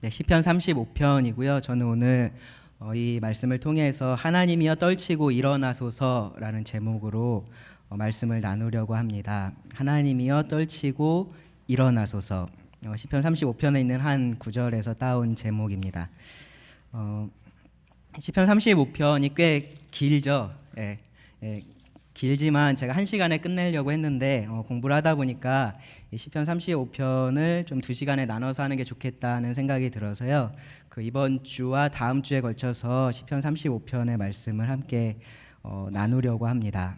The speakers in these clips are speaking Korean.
네, 시편 35편이고요. 저는 오늘 이 말씀을 통해서 하나님이여 떨치고 일어나소서라는 제목으로 말씀을 나누려고 합니다. 하나님이여 떨치고 일어나소서. 시편 35편에 있는 한 구절에서 따온 제목입니다. 시편 35편이 꽤 길죠. 길지만 제가 1시간에 끝내려고 했는데 공부를 하다 보니까 이 시편 35편을 좀 2시간에 나눠서 하는 게 좋겠다는 생각이 들어서요. 이번 주와 다음 주에 걸쳐서 시편 35편의 말씀을 함께 나누려고 합니다.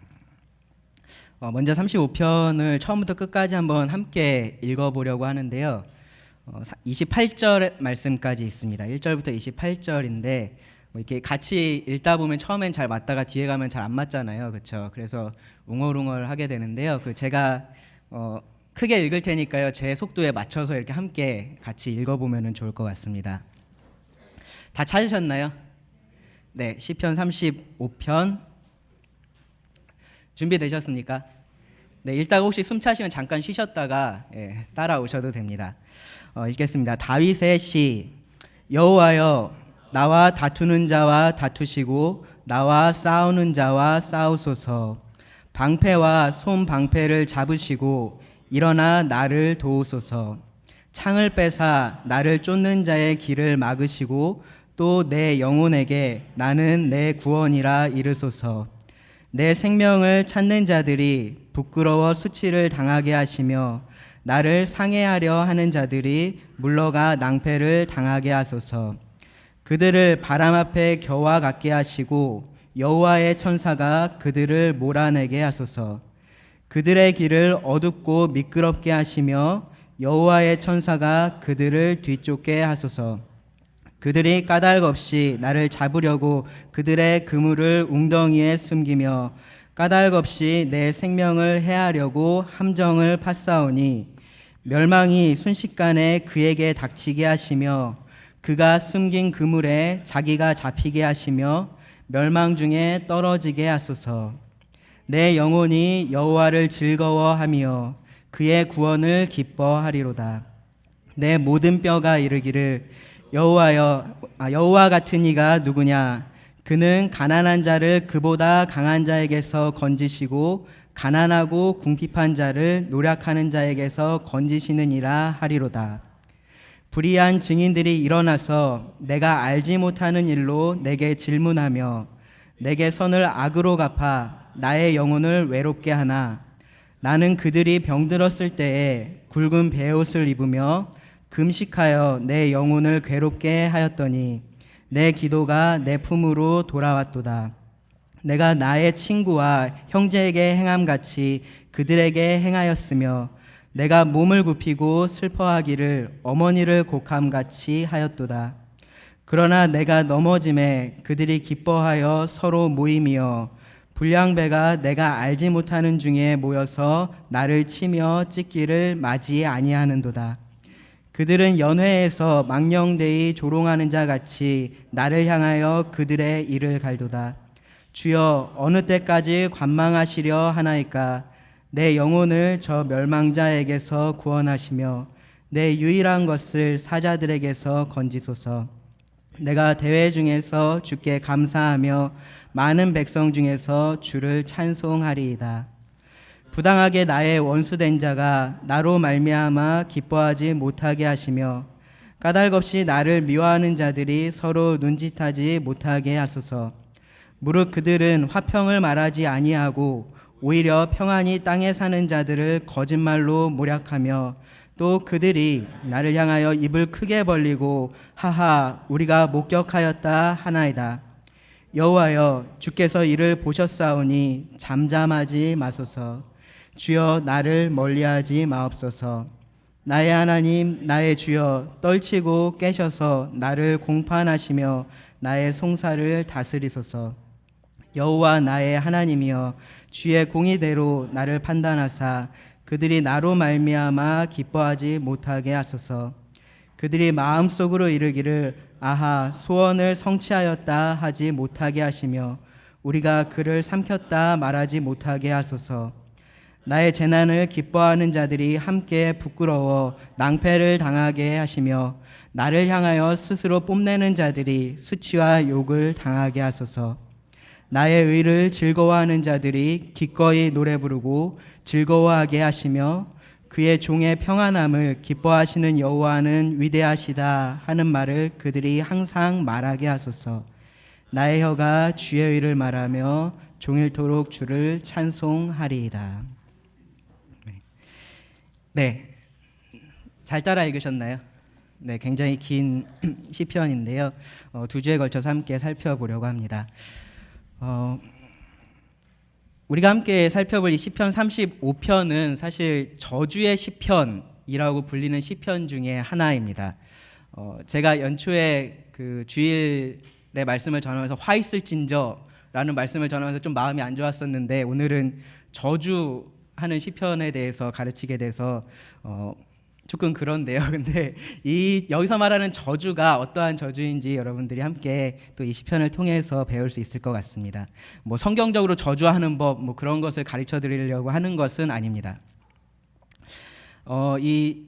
먼저 35편을 처음부터 끝까지 한번 함께 읽어보려고 하는데요. 28절 말씀까지 있습니다. 1절부터 28절인데 이렇게 같이 읽다 보면 처음엔 잘 맞다가 뒤에 가면 잘 안 맞잖아요, 그렇죠? 그래서 웅얼웅얼 하게 되는데요. 제가 크게 읽을 테니까요, 제 속도에 맞춰서 이렇게 함께 같이 읽어보면 좋을 것 같습니다. 다 찾으셨나요? 네, 시편 35편 준비되셨습니까? 네, 읽다가 혹시 숨 차시면 잠깐 쉬셨다가 따라오셔도 됩니다. 읽겠습니다. 다윗의 시. 여호와여, 나와 다투는 자와 다투시고 나와 싸우는 자와 싸우소서. 방패와 손방패를 잡으시고 일어나 나를 도우소서. 창을 빼사 나를 쫓는 자의 길을 막으시고 또 내 영혼에게 나는 내 구원이라 이르소서. 내 생명을 찾는 자들이 부끄러워 수치를 당하게 하시며 나를 상해하려 하는 자들이 물러가 낭패를 당하게 하소서. 그들을 바람 앞에 겨와 같게 하시고 여호와의 천사가 그들을 몰아내게 하소서. 그들의 길을 어둡고 미끄럽게 하시며 여호와의 천사가 그들을 뒤쫓게 하소서. 그들이 까닭 없이 나를 잡으려고 그들의 그물을 웅덩이에 숨기며 까닭 없이 내 생명을 해하려고 함정을 팠사오니 멸망이 순식간에 그에게 닥치게 하시며 그가 숨긴 그물에 자기가 잡히게 하시며 멸망 중에 떨어지게 하소서. 내 영혼이 여호와를 즐거워하며 그의 구원을 기뻐하리로다. 내 모든 뼈가 이르기를 여호와여, 여호와 같은 이가 누구냐? 그는 가난한 자를 그보다 강한 자에게서 건지시고 가난하고 궁핍한 자를 노력하는 자에게서 건지시느니라 하리로다. 불의한 증인들이 일어나서 내가 알지 못하는 일로 내게 질문하며 내게 선을 악으로 갚아 나의 영혼을 외롭게 하나. 나는 그들이 병들었을 때에 굵은 베옷을 입으며 금식하여 내 영혼을 괴롭게 하였더니 내 기도가 내 품으로 돌아왔도다. 내가 나의 친구와 형제에게 행함같이 그들에게 행하였으며 내가 몸을 굽히고 슬퍼하기를 어머니를 곡함같이 하였도다. 그러나 내가 넘어짐에 그들이 기뻐하여 서로 모임이여 불량배가 내가 알지 못하는 중에 모여서 나를 치며 찢기를 맞이 아니하는도다. 그들은 연회에서 망령되이 조롱하는 자 같이 나를 향하여 그들의 이를 갈도다. 주여, 어느 때까지 관망하시려 하나이까? 내 영혼을 저 멸망자에게서 구원하시며 내 유일한 것을 사자들에게서 건지소서. 내가 대회 중에서 주께 감사하며 많은 백성 중에서 주를 찬송하리이다. 부당하게 나의 원수된 자가 나로 말미암아 기뻐하지 못하게 하시며 까닭 없이 나를 미워하는 자들이 서로 눈짓하지 못하게 하소서. 무릇 그들은 화평을 말하지 아니하고 오히려 평안히 땅에 사는 자들을 거짓말로 모략하며 또 그들이 나를 향하여 입을 크게 벌리고 하하 우리가 목격하였다 하나이다. 여호와여, 주께서 이를 보셨사오니 잠잠하지 마소서. 주여, 나를 멀리하지 마옵소서. 나의 하나님, 나의 주여, 떨치고 깨셔서 나를 공판하시며 나의 송사를 다스리소서. 여호와 나의 하나님이여, 주의 공의대로 나를 판단하사 그들이 나로 말미암아 기뻐하지 못하게 하소서. 그들이 마음속으로 이르기를 아하 소원을 성취하였다 하지 못하게 하시며 우리가 그를 삼켰다 말하지 못하게 하소서. 나의 재난을 기뻐하는 자들이 함께 부끄러워 낭패를 당하게 하시며 나를 향하여 스스로 뽐내는 자들이 수치와 욕을 당하게 하소서. 나의 의를 즐거워하는 자들이 기꺼이 노래 부르고 즐거워하게 하시며 그의 종의 평안함을 기뻐하시는 여호와는 위대하시다 하는 말을 그들이 항상 말하게 하소서. 나의 혀가 주의 의를 말하며 종일토록 주를 찬송하리이다. 네, 잘 따라 읽으셨나요? 네, 굉장히 긴 시편인데요. 두 주에 걸쳐서 함께 살펴보려고 합니다. 우리가 함께 살펴볼 이 시편 35편은 사실 저주의 시편이라고 불리는 시편 중에 하나입니다. 제가 연초에 그 주일에 말씀을 전하면서 화 있을진저라는 말씀을 전하면서 좀 마음이 안 좋았었는데 오늘은 저주하는 시편에 대해서 가르치게 돼서 조금 그런데요. 근데 여기서 말하는 저주가 어떠한 저주인지 여러분들이 함께 또 이 시편을 통해서 배울 수 있을 것 같습니다. 뭐 성경적으로 저주하는 법 뭐 그런 것을 가르쳐 드리려고 하는 것은 아닙니다. 이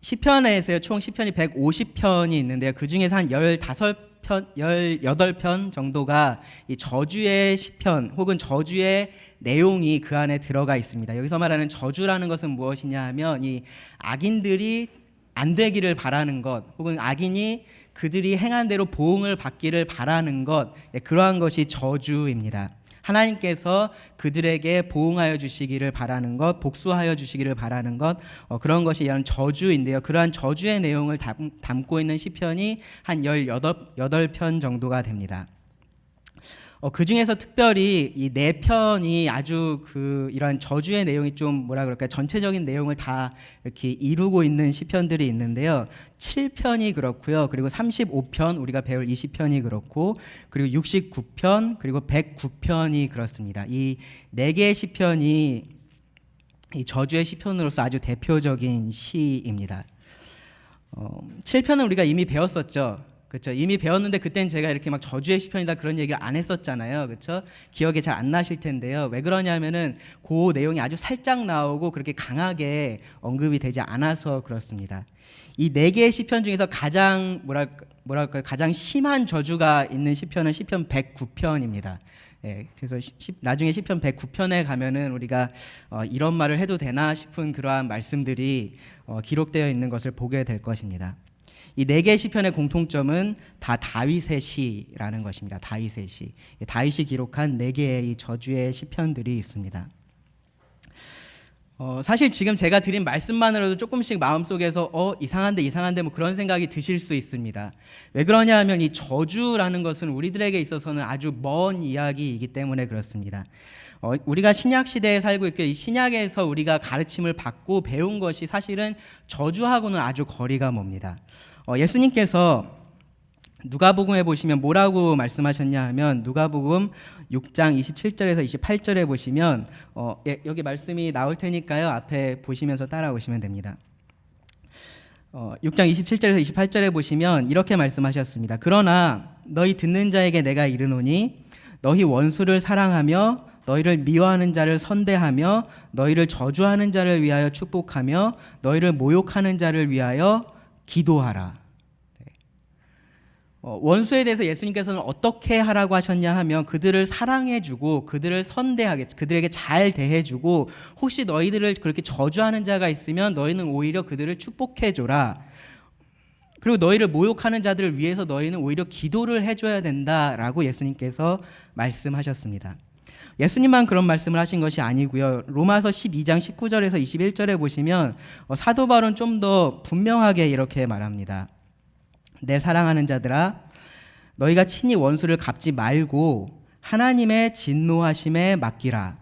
시편에서 총 시편이 150편이 있는데요. 그 중에서 한 18편 정도가 이 저주의 시편 혹은 저주의 내용이 그 안에 들어가 있습니다. 여기서 말하는 저주라는 것은 무엇이냐 하면 이 악인들이 안 되기를 바라는 것 혹은 악인이 그들이 행한 대로 보응을 받기를 바라는 것, 그러한 것이 저주입니다. 하나님께서 그들에게 보응하여 주시기를 바라는 것, 복수하여 주시기를 바라는 것, 그런 것이 이런 저주인데요. 그러한 저주의 내용을 담고 있는 시편이 한 18편 정도가 됩니다. 그 중에서 특별히 이 4편이 아주 이런 저주의 내용이 좀 뭐라 그럴까요? 전체적인 내용을 다 이렇게 이루고 있는 시편들이 있는데요. 7편이 그렇고요. 그리고 35편 우리가 배울 20편이 그렇고 그리고 69편 그리고 109편이 그렇습니다. 이 4개의 시편이 이 저주의 시편으로서 아주 대표적인 시입니다. 7편은 우리가 이미 배웠었죠. 그렇죠. 이미 배웠는데 그땐 제가 이렇게 막 저주의 시편이다 그런 얘기를 안 했었잖아요. 그렇죠. 기억이 잘 안 나실 텐데요. 왜 그러냐면은 그 내용이 아주 살짝 나오고 그렇게 강하게 언급이 되지 않아서 그렇습니다. 이 4개의 시편 중에서 가장 뭐랄까요? 가장 심한 저주가 있는 시편은 시편 109편입니다. 예, 그래서 나중에 시편 109편에 가면은 우리가 이런 말을 해도 되나 싶은 그러한 말씀들이 기록되어 있는 것을 보게 될 것입니다. 이 4개의 시편의 공통점은 다 다윗의 시라는 것입니다. 다윗의 시. 다윗이 기록한 4개의 이 저주의 시편들이 있습니다. 사실 지금 제가 드린 말씀만으로도 조금씩 마음속에서 이상한데 뭐 그런 생각이 드실 수 있습니다. 왜 그러냐 하면 이 저주라는 것은 우리들에게 있어서는 아주 먼 이야기이기 때문에 그렇습니다. 우리가 신약 시대에 살고 있고 이 신약에서 우리가 가르침을 받고 배운 것이 사실은 저주하고는 아주 거리가 멉니다. 예수님께서 누가복음에 보시면 뭐라고 말씀하셨냐 하면 누가복음 6장 27절에서 28절에 보시면 여기 말씀이 나올 테니까요. 앞에 보시면서 따라오시면 됩니다. 6장 27절에서 28절에 보시면 이렇게 말씀하셨습니다. 그러나 너희 듣는 자에게 내가 이르노니 너희 원수를 사랑하며 너희를 미워하는 자를 선대하며 너희를 저주하는 자를 위하여 축복하며 너희를 모욕하는 자를 위하여 기도하라. 원수에 대해서 예수님께서는 어떻게 하라고 하셨냐 하면 그들을 사랑해주고 그들을 선대하게 그들에게 잘 대해주고 혹시 너희들을 그렇게 저주하는 자가 있으면 너희는 오히려 그들을 축복해줘라. 그리고 너희를 모욕하는 자들을 위해서 너희는 오히려 기도를 해줘야 된다라고 예수님께서 말씀하셨습니다. 예수님만 그런 말씀을 하신 것이 아니고요. 로마서 12장 19절에서 21절에 보시면 사도 바울은 좀 더 분명하게 이렇게 말합니다. 내 사랑하는 자들아 너희가 친히 원수를 갚지 말고 하나님의 진노하심에 맡기라.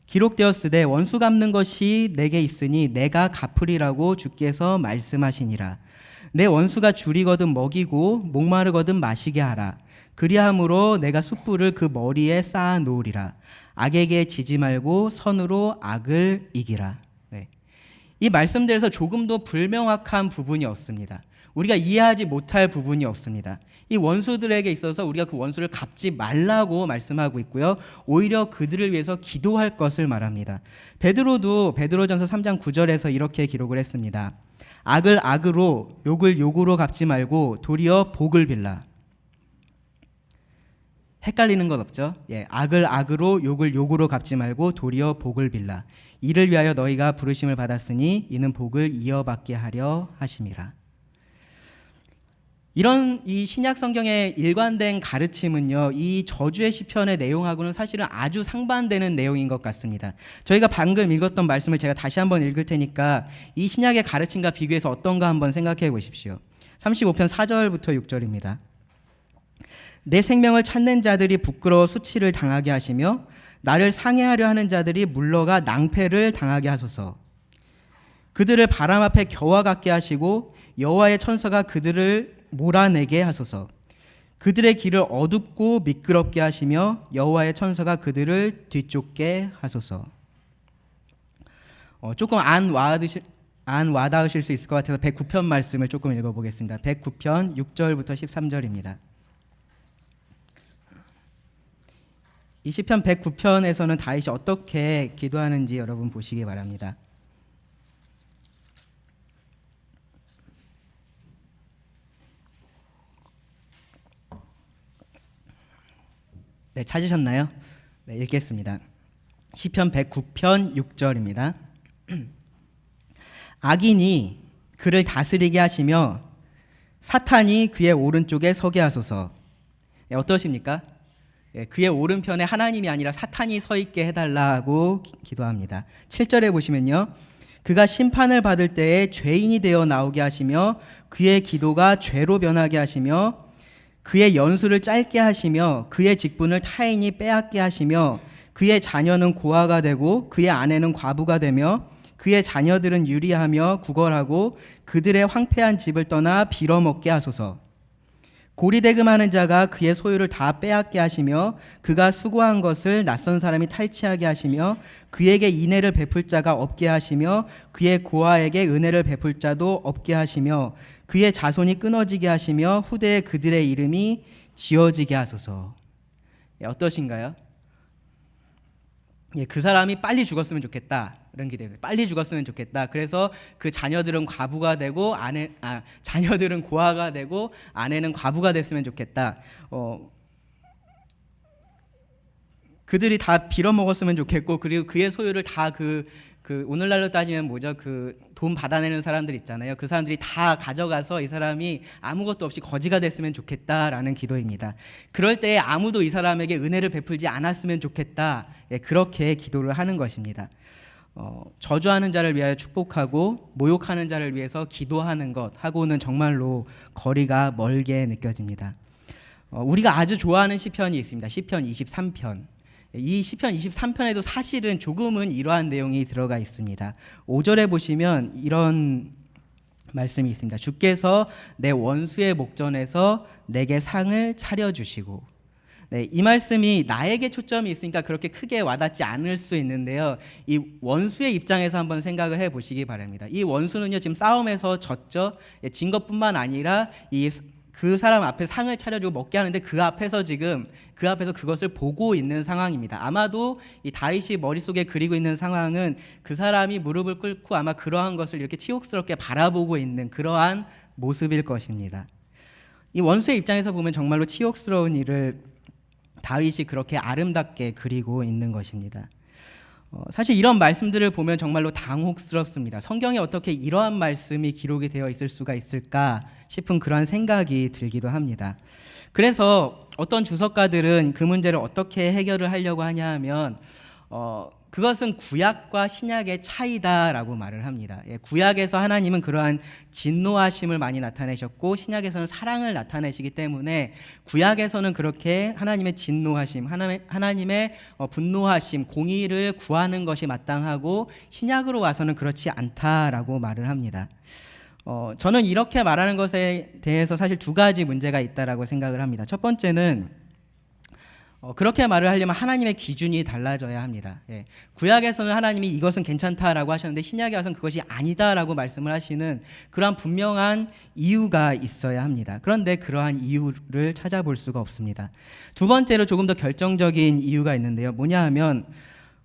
기록되었으되 원수 갚는 것이 내게 있으니 내가 갚으리라고 주께서 말씀하시니라. 내 원수가 줄이거든 먹이고 목마르거든 마시게 하라. 그리함으로 내가 숯불을 그 머리에 쌓아 놓으리라. 악에게 지지 말고 선으로 악을 이기라. 네. 이 말씀들에서 조금도 불명확한 부분이 없습니다. 우리가 이해하지 못할 부분이 없습니다. 이 원수들에게 있어서 우리가 그 원수를 갚지 말라고 말씀하고 있고요. 오히려 그들을 위해서 기도할 것을 말합니다. 베드로도 베드로전서 3장 9절에서 이렇게 기록을 했습니다. 악을 악으로 욕을 욕으로 갚지 말고 도리어 복을 빌라. 헷갈리는 것 없죠? 예, 악을 악으로 욕을 욕으로 갚지 말고 도리어 복을 빌라. 이를 위하여 너희가 부르심을 받았으니 이는 복을 이어받게 하려 하심이라. 이런 이 신약 성경의 일관된 가르침은요, 이 저주의 시편의 내용하고는 사실은 아주 상반되는 내용인 것 같습니다. 저희가 방금 읽었던 말씀을 제가 다시 한번 읽을 테니까 이 신약의 가르침과 비교해서 어떤가 한번 생각해 보십시오. 35편 4절부터 6절입니다. 내 생명을 찾는 자들이 부끄러워 수치를 당하게 하시며 나를 상해하려 하는 자들이 물러가 낭패를 당하게 하소서. 그들을 바람 앞에 겨와 같게 하시고 여호와의 천사가 그들을 몰아내게 하소서. 그들의 길을 어둡고 미끄럽게 하시며 여호와의 천사가 그들을 뒤쫓게 하소서. 조금 안 와닿으실 수 있을 것 같아서 109편 말씀을 조금 읽어보겠습니다. 109편 6절부터 13절입니다. 이 시편 109편에서는 다윗이 어떻게 기도하는지 여러분 보시기 바랍니다. 네, 찾으셨나요? 네, 읽겠습니다. 시편 109편 6절입니다. 악인이 그를 다스리게 하시며 사탄이 그의 오른쪽에 서게 하소서. 네, 어떠십니까? 네, 그의 오른편에 하나님이 아니라 사탄이 서 있게 해달라고 기도합니다. 7절에 보시면요, 그가 심판을 받을 때에 죄인이 되어 나오게 하시며 그의 기도가 죄로 변하게 하시며 그의 연수를 짧게 하시며 그의 직분을 타인이 빼앗게 하시며 그의 자녀는 고아가 되고 그의 아내는 과부가 되며 그의 자녀들은 유리하며 구걸하고 그들의 황폐한 집을 떠나 빌어먹게 하소서. 고리대금하는 자가 그의 소유를 다 빼앗게 하시며 그가 수고한 것을 낯선 사람이 탈취하게 하시며 그에게 인애를 베풀 자가 없게 하시며 그의 고아에게 은혜를 베풀 자도 없게 하시며 그의 자손이 끊어지게 하시며 후대에 그들의 이름이 지어지게 하소서. 어떠신가요? 그 사람이 빨리 죽었으면 좋겠다, 이런 기대입니다. 빨리 죽었으면 좋겠다. 그래서 그 자녀들은 과부가 되고 자녀들은 고아가 되고 아내는 과부가 됐으면 좋겠다. 그들이 다 빌어먹었으면 좋겠고, 그리고 그의 소유를 다 오늘날로 따지면 뭐죠? 돈 받아내는 사람들 있잖아요. 그 사람들이 다 가져가서 이 사람이 아무것도 없이 거지가 됐으면 좋겠다라는 기도입니다. 그럴 때 아무도 이 사람에게 은혜를 베풀지 않았으면 좋겠다. 그렇게 기도를 하는 것입니다. 저주하는 자를 위하여 축복하고 모욕하는 자를 위해서 기도하는 것하고는 정말로 거리가 멀게 느껴집니다. 우리가 아주 좋아하는 시편이 있습니다. 시편 23편. 이 시편 23편에도 사실은 조금은 이러한 내용이 들어가 있습니다. 5절에 보시면 이런 말씀이 있습니다. 주께서 내 원수의 목전에서 내게 상을 차려주시고. 네, 이 말씀이 나에게 초점이 있으니까 그렇게 크게 와닿지 않을 수 있는데요, 이 원수의 입장에서 한번 생각을 해보시기 바랍니다. 이 원수는요, 지금 싸움에서 졌죠. 진 것뿐만 아니라 그 사람 앞에 상을 차려주고 먹게 하는데 그 앞에서 그것을 보고 있는 상황입니다. 아마도 이 다윗이 머릿속에 그리고 있는 상황은 그 사람이 무릎을 꿇고 아마 그러한 것을 이렇게 치욕스럽게 바라보고 있는 그러한 모습일 것입니다. 이 원수의 입장에서 보면 정말로 치욕스러운 일을 다윗이 그렇게 아름답게 그리고 있는 것입니다. 사실 이런 말씀들을 보면 정말로 당혹스럽습니다. 성경에 어떻게 이러한 말씀이 기록이 되어 있을 수가 있을까 싶은 그러한 생각이 들기도 합니다. 그래서 어떤 주석가들은 그 문제를 어떻게 해결을 하려고 하냐 하면 그것은 구약과 신약의 차이다라고 말을 합니다. 구약에서 하나님은 그러한 진노하심을 많이 나타내셨고 신약에서는 사랑을 나타내시기 때문에 구약에서는 그렇게 하나님의 진노하심, 하나님의 분노하심, 공의를 구하는 것이 마땅하고 신약으로 와서는 그렇지 않다라고 말을 합니다. 저는 이렇게 말하는 것에 대해서 사실 두 가지 문제가 있다라고 생각을 합니다. 첫 번째는 그렇게 말을 하려면 하나님의 기준이 달라져야 합니다. 예. 구약에서는 하나님이 이것은 괜찮다라고 하셨는데 신약에 와서는 그것이 아니다라고 말씀을 하시는 그러한 분명한 이유가 있어야 합니다. 그런데 그러한 이유를 찾아볼 수가 없습니다. 두 번째로 조금 더 결정적인 이유가 있는데요. 뭐냐 하면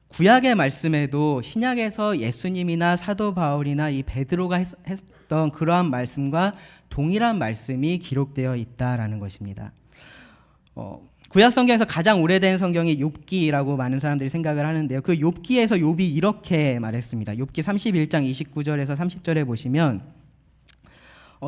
구약의 말씀에도 신약에서 예수님이나 사도 바울이나 이 베드로가 했던 그러한 말씀과 동일한 말씀이 기록되어 있다라는 것입니다. 구약 성경에서 가장 오래된 성경이 욥기라고 많은 사람들이 생각을 하는데요. 그 욥기에서 욥이 이렇게 말했습니다. 욥기 31장 29절에서 30절에 보시면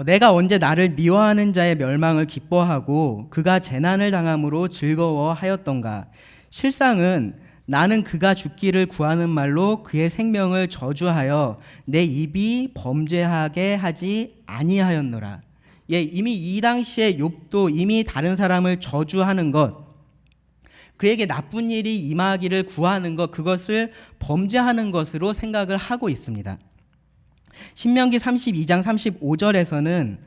내가 언제 나를 미워하는 자의 멸망을 기뻐하고 그가 재난을 당함으로 즐거워하였던가. 실상은 나는 그가 죽기를 구하는 말로 그의 생명을 저주하여 내 입이 범죄하게 하지 아니하였노라. 예, 이미 이 당시에 욥도 이미 다른 사람을 저주하는 것, 그에게 나쁜 일이 임하기를 구하는 것, 그것을 범죄하는 것으로 생각을 하고 있습니다. 신명기 32장 35절에서는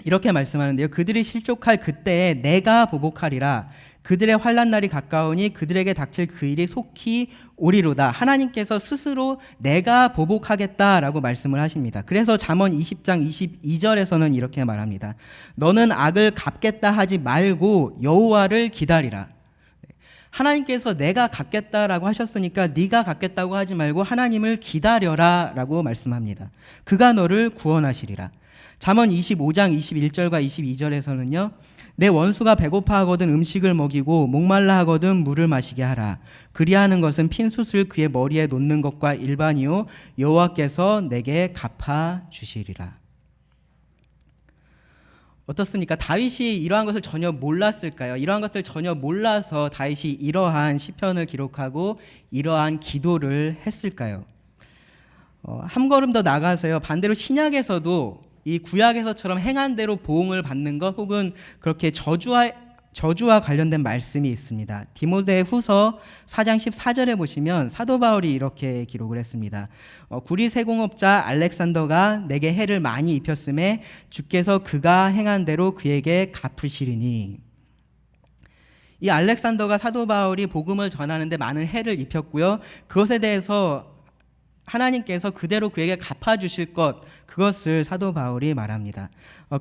이렇게 말씀하는데요. 그들이 실족할 그때에 내가 보복하리라. 그들의 환난 날이 가까우니 그들에게 닥칠 그 일이 속히 오리로다. 하나님께서 스스로 내가 보복하겠다라고 말씀을 하십니다. 그래서 잠언 20장 22절에서는 이렇게 말합니다. 너는 악을 갚겠다 하지 말고 여호와를 기다리라. 하나님께서 내가 갚겠다라고 하셨으니까 네가 갚겠다고 하지 말고 하나님을 기다려라라고 말씀합니다. 그가 너를 구원하시리라. 잠언 25장 21절과 22절에서는요. 내 원수가 배고파하거든 음식을 먹이고 목말라 하거든 물을 마시게 하라. 그리하는 것은 핀숯을 그의 머리에 놓는 것과 일반이요 여호와께서 내게 갚아 주시리라. 어떻습니까? 다윗이 이러한 것을 전혀 몰랐을까요? 이러한 것들 전혀 몰라서 다윗이 이러한 시편을 기록하고 이러한 기도를 했을까요? 한 걸음 더 나가서요. 반대로 신약에서도 이 구약에서처럼 행한 대로 보응을 받는 것 혹은 그렇게 저주와 관련된 말씀이 있습니다. 디모데 후서 4장 14절에 보시면 사도 바울이 이렇게 기록을 했습니다. 구리 세공업자 알렉산더가 내게 해를 많이 입혔음에 주께서 그가 행한 대로 그에게 갚으시리니. 이 알렉산더가 사도 바울이 복음을 전하는데 많은 해를 입혔고요. 그것에 대해서 하나님께서 그대로 그에게 갚아주실 것, 그것을 사도 바울이 말합니다.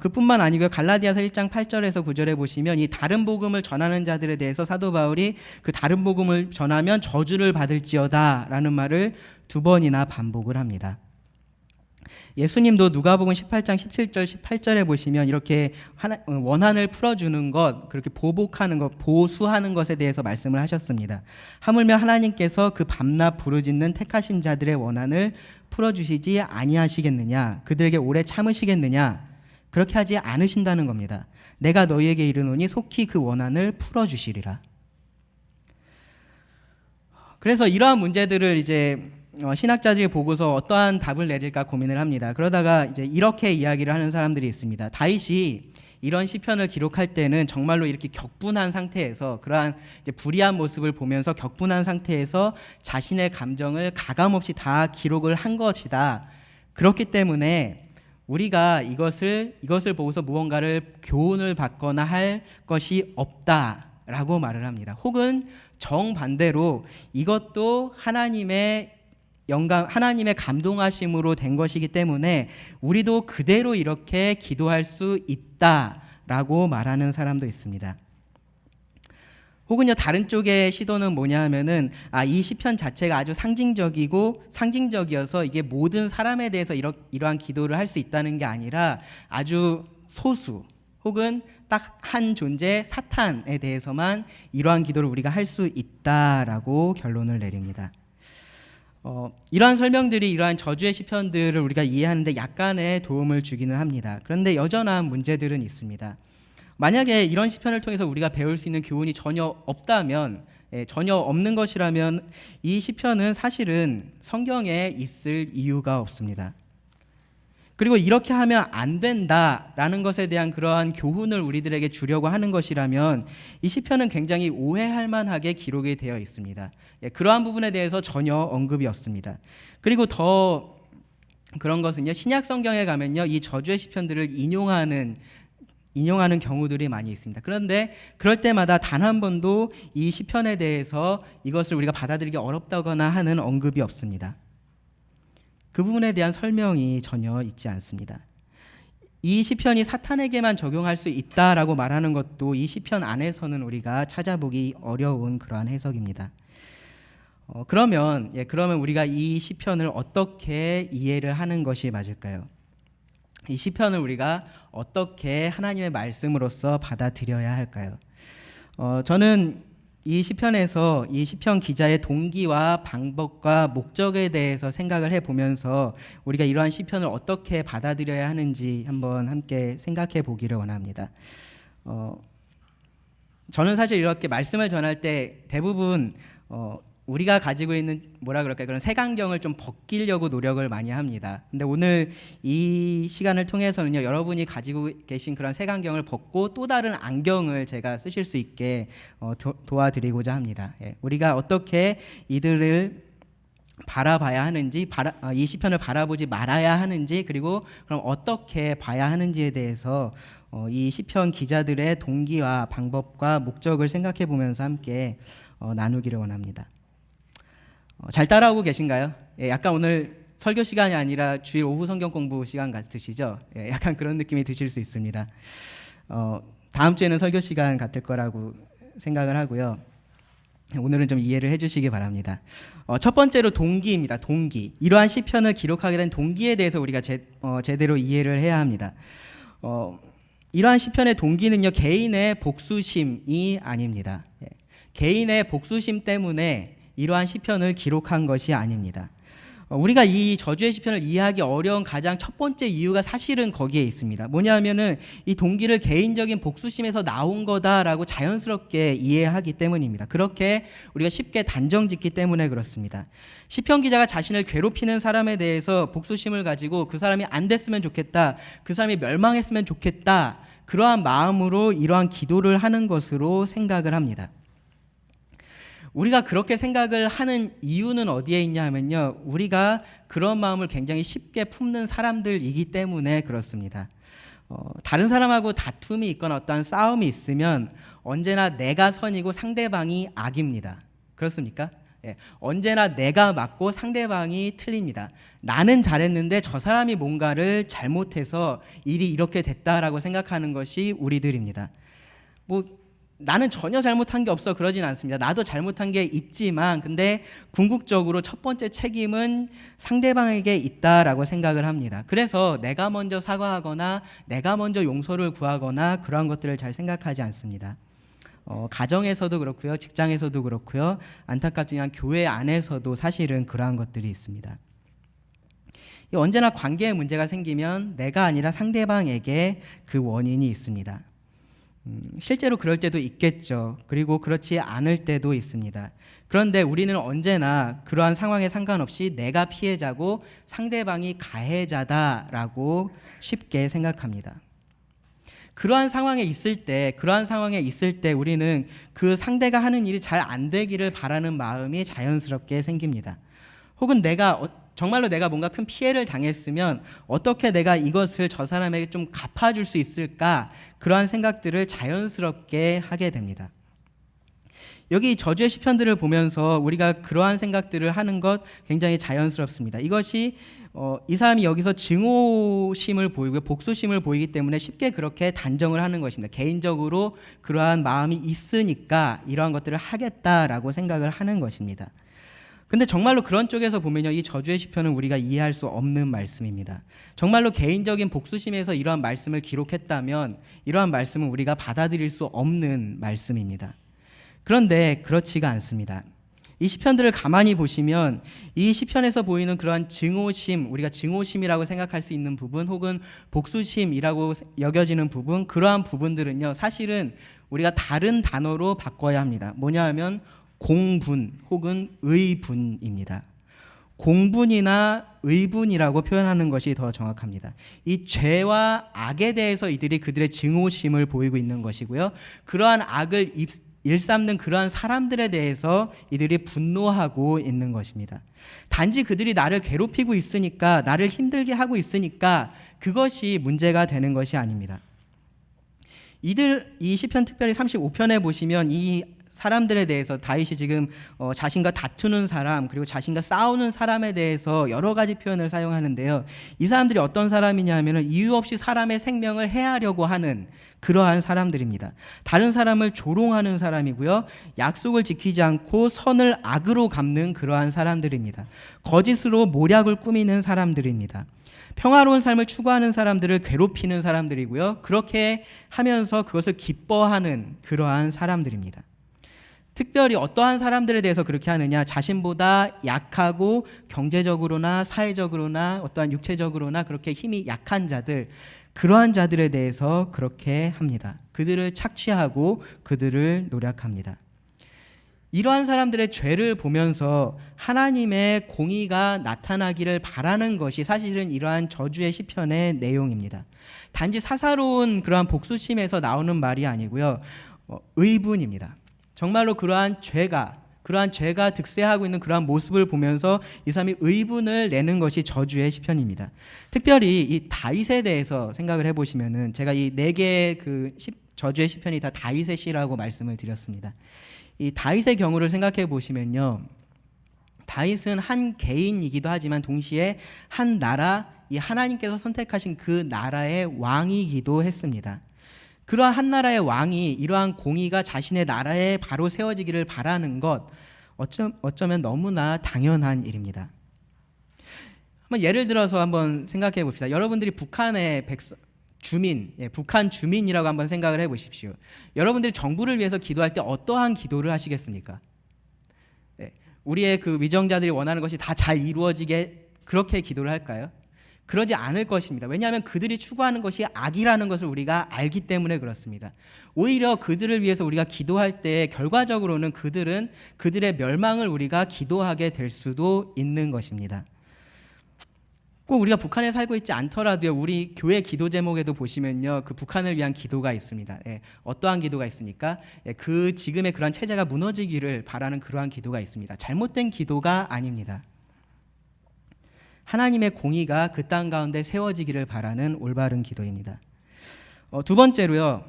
그뿐만 아니고요. 갈라디아서 1장 8절에서 9절에 보시면 이 다른 복음을 전하는 자들에 대해서 사도 바울이 그 다른 복음을 전하면 저주를 받을지어다 라는 말을 2번이나 반복을 합니다. 예수님도 누가복음 18장 17절 18절에 보시면 이렇게 원한을 풀어주는 것, 그렇게 보복하는 것, 보수하는 것에 대해서 말씀을 하셨습니다. 하물며 하나님께서 그 밤낮 부르짖는 택하신 자들의 원한을 풀어주시지 아니하시겠느냐, 그들에게 오래 참으시겠느냐, 그렇게 하지 않으신다는 겁니다. 내가 너희에게 이르노니 속히 그 원한을 풀어주시리라. 그래서 이러한 문제들을 이제 신학자들이 보고서 어떠한 답을 내릴까 고민을 합니다. 그러다가 이제 이렇게 이야기를 하는 사람들이 있습니다. 다윗이 이런 시편을 기록할 때는 정말로 이렇게 격분한 상태에서, 그러한 이제 불의한 모습을 보면서 격분한 상태에서 자신의 감정을 가감없이 다 기록을 한 것이다. 그렇기 때문에 우리가 이것을 보고서 무언가를 교훈을 받거나 할 것이 없다라고 말을 합니다. 혹은 정반대로 이것도 하나님의 감동하심으로 된 것이기 때문에 우리도 그대로 이렇게 기도할 수 있다라고 말하는 사람도 있습니다. 혹은요, 다른 쪽의 시도는 뭐냐 하면은 이 시편 자체가 아주 상징적이어서 이게 모든 사람에 대해서 이러한 기도를 할 수 있다는 게 아니라 아주 소수 혹은 딱 한 존재 사탄에 대해서만 이러한 기도를 우리가 할 수 있다라고 결론을 내립니다. 이러한 설명들이 이러한 저주의 시편들을 우리가 이해하는데 약간의 도움을 주기는 합니다. 그런데 여전한 문제들은 있습니다. 만약에 이런 시편을 통해서 우리가 배울 수 있는 교훈이 전혀 없다면, 전혀 없는 것이라면 이 시편은 사실은 성경에 있을 이유가 없습니다. 그리고 이렇게 하면 안 된다라는 것에 대한 그러한 교훈을 우리들에게 주려고 하는 것이라면 이 시편은 굉장히 오해할 만하게 기록이 되어 있습니다. 그러한 부분에 대해서 전혀 언급이 없습니다. 그리고 더 그런 것은요, 신약 성경에 가면요, 이 저주의 시편들을 인용하는 인용하는 경우들이 많이 있습니다. 그런데 그럴 때마다 단 한 번도 이 시편에 대해서 이것을 우리가 받아들이기 어렵다거나 하는 언급이 없습니다. 그 부분에 대한 설명이 전혀 있지 않습니다. 이 시편이 사탄에게만 적용할 수 있다라고 말하는 것도 이 시편 안에서는 우리가 찾아보기 어려운 그러한 해석입니다. 그러면 우리가 이 시편을 어떻게 이해를 하는 것이 맞을까요? 이 시편을 우리가 어떻게 하나님의 말씀으로서 받아들여야 할까요? 저는 이 시편에서 이 시편 기자의 동기와 방법과 목적에 대해서 생각을 해보면서 우리가 이러한 시편을 어떻게 받아들여야 하는지 한번 함께 생각해 보기를 원합니다. 저는 사실 이렇게 말씀을 전할 때 대부분 우리가 가지고 있는 그런 색안경을 좀 벗기려고 노력을 많이 합니다. 근데 오늘 이 시간을 통해서는요, 여러분이 가지고 계신 그런 색안경을 벗고 또 다른 안경을 제가 쓰실 수 있게 도와드리고자 합니다. 우리가 어떻게 이들을 바라봐야 하는지, 이 시편을 바라보지 말아야 하는지, 그리고 그럼 어떻게 봐야 하는지에 대해서 이 시편 기자들의 동기와 방법과 목적을 생각해 보면서 함께 나누기를 원합니다. 잘 따라오고 계신가요? 약간 오늘 설교 시간이 아니라 주일 오후 성경 공부 시간 같으시죠? 약간 그런 느낌이 드실 수 있습니다. 다음 주에는 설교 시간 같을 거라고 생각을 하고요. 오늘은 좀 이해를 해주시기 바랍니다. 첫 번째로 동기입니다. 동기. 이러한 시편을 기록하게 된 동기에 대해서 우리가 제대로 이해를 해야 합니다. 이러한 시편의 동기는요, 개인의 복수심이 아닙니다. 개인의 복수심 때문에 이러한 시편을 기록한 것이 아닙니다. 우리가 이 저주의 시편을 이해하기 어려운 가장 첫 번째 이유가 사실은 거기에 있습니다. 뭐냐면은 이 동기를 개인적인 복수심에서 나온 거다라고 자연스럽게 이해하기 때문입니다. 그렇게 우리가 쉽게 단정짓기 때문에 그렇습니다. 시편 기자가 자신을 괴롭히는 사람에 대해서 복수심을 가지고 그 사람이 안 됐으면 좋겠다, 그 사람이 멸망했으면 좋겠다, 그러한 마음으로 이러한 기도를 하는 것으로 생각을 합니다. 우리가 그렇게 생각을 하는 이유는 어디에 있냐 하면요, 우리가 그런 마음을 굉장히 쉽게 품는 사람들이기 때문에 그렇습니다. 다른 사람하고 다툼이 있거나 어떠한 싸움이 있으면 언제나 내가 선이고 상대방이 악입니다. 그렇습니까? 언제나 내가 맞고 상대방이 틀립니다. 나는 잘했는데 저 사람이 뭔가를 잘못해서 일이 이렇게 됐다라고 생각하는 것이 우리들입니다. 나는 전혀 잘못한 게 없어 그러진 않습니다. 나도 잘못한 게 있지만 근데 궁극적으로 첫 번째 책임은 상대방에게 있다라고 생각을 합니다. 그래서 내가 먼저 사과하거나 내가 먼저 용서를 구하거나 그러한 것들을 잘 생각하지 않습니다. 가정에서도 그렇고요, 직장에서도 그렇고요, 안타깝지만 교회 안에서도 사실은 그러한 것들이 있습니다. 언제나 관계에 문제가 생기면 내가 아니라 상대방에게 그 원인이 있습니다. 실제로 그럴 때도 있겠죠. 그리고 그렇지 않을 때도 있습니다. 그런데 우리는 언제나 그러한 상황에 상관없이 내가 피해자고 상대방이 가해자다라고 쉽게 생각합니다. 그러한 상황에 있을 때 우리는 그 상대가 하는 일이 잘 안 되기를 바라는 마음이 자연스럽게 생깁니다. 혹은 정말로 내가 뭔가 큰 피해를 당했으면 어떻게 내가 이것을 저 사람에게 좀 갚아줄 수 있을까, 그러한 생각들을 자연스럽게 하게 됩니다. 여기 저주의 시편들을 보면서 우리가 그러한 생각들을 하는 것 굉장히 자연스럽습니다. 이것이 이 사람이 여기서 증오심을 보이고 복수심을 보이기 때문에 쉽게 그렇게 단정을 하는 것입니다. 개인적으로 그러한 마음이 있으니까 이러한 것들을 하겠다라고 생각을 하는 것입니다. 근데 정말로 그런 쪽에서 보면요, 이 저주의 시편은 우리가 이해할 수 없는 말씀입니다. 정말로 개인적인 복수심에서 이러한 말씀을 기록했다면 이러한 말씀은 우리가 받아들일 수 없는 말씀입니다. 그런데 그렇지가 않습니다. 이 시편들을 가만히 보시면 이 시편에서 보이는 그러한 증오심, 우리가 증오심이라고 생각할 수 있는 부분 혹은 복수심이라고 여겨지는 부분, 그러한 부분들은요, 사실은 우리가 다른 단어로 바꿔야 합니다. 뭐냐 하면 공분 혹은 의분입니다. 공분이나 의분이라고 표현하는 것이 더 정확합니다. 이 죄와 악에 대해서 이들이 그들의 증오심을 보이고 있는 것이고요, 그러한 악을 일삼는 그러한 사람들에 대해서 이들이 분노하고 있는 것입니다. 단지 그들이 나를 괴롭히고 있으니까, 나를 힘들게 하고 있으니까 그것이 문제가 되는 것이 아닙니다. 이 시편 특별히 35편에 보시면 이 사람들에 대해서 다윗이 지금 자신과 다투는 사람, 그리고 자신과 싸우는 사람에 대해서 여러 가지 표현을 사용하는데요. 이 사람들이 어떤 사람이냐 하면 이유 없이 사람의 생명을 해하려고 하는 그러한 사람들입니다. 다른 사람을 조롱하는 사람이고요. 약속을 지키지 않고 선을 악으로 갚는 그러한 사람들입니다. 거짓으로 모략을 꾸미는 사람들입니다. 평화로운 삶을 추구하는 사람들을 괴롭히는 사람들이고요. 그렇게 하면서 그것을 기뻐하는 그러한 사람들입니다. 특별히 어떠한 사람들에 대해서 그렇게 하느냐, 자신보다 약하고 경제적으로나 사회적으로나 어떠한 육체적으로나 그렇게 힘이 약한 자들, 그러한 자들에 대해서 그렇게 합니다. 그들을 착취하고 그들을 노략합니다. 이러한 사람들의 죄를 보면서 하나님의 공의가 나타나기를 바라는 것이 사실은 이러한 저주의 시편의 내용입니다. 단지 사사로운 그러한 복수심에서 나오는 말이 아니고요, 의분입니다. 정말로 그러한 죄가 득세하고 있는 그러한 모습을 보면서 이 사람이 의분을 내는 것이 저주의 시편입니다. 특별히 이 다윗에 대해서 생각을 해보시면은, 제가 이 4개의 저주의 시편이 다 다윗의 시라고 말씀을 드렸습니다. 이 다윗의 경우를 생각해 보시면요, 다윗은 한 개인이기도 하지만 동시에 한 나라, 이 하나님께서 선택하신 그 나라의 왕이기도 했습니다. 그러한 한 나라의 왕이 이러한 공의가 자신의 나라에 바로 세워지기를 바라는 것, 어쩌면 너무나 당연한 일입니다. 한번 예를 들어서 한번 생각해 봅시다. 여러분들이 북한의 북한 주민이라고 한번 생각을 해 보십시오. 여러분들이 정부를 위해서 기도할 때 어떠한 기도를 하시겠습니까? 우리의 그 위정자들이 원하는 것이 다 잘 이루어지게 그렇게 기도를 할까요? 그러지 않을 것입니다. 왜냐하면 그들이 추구하는 것이 악이라는 것을 우리가 알기 때문에 그렇습니다. 오히려 그들을 위해서 우리가 기도할 때 결과적으로는 그들의 멸망을 우리가 기도하게 될 수도 있는 것입니다. 꼭 우리가 북한에 살고 있지 않더라도요, 우리 교회 기도 제목에도 보시면요, 그 북한을 위한 기도가 있습니다. 어떠한 기도가 있습니까? 그 지금의 그러한 체제가 무너지기를 바라는 그러한 기도가 있습니다. 잘못된 기도가 아닙니다. 하나님의 공의가 그 땅 가운데 세워지기를 바라는 올바른 기도입니다. 두 번째로요,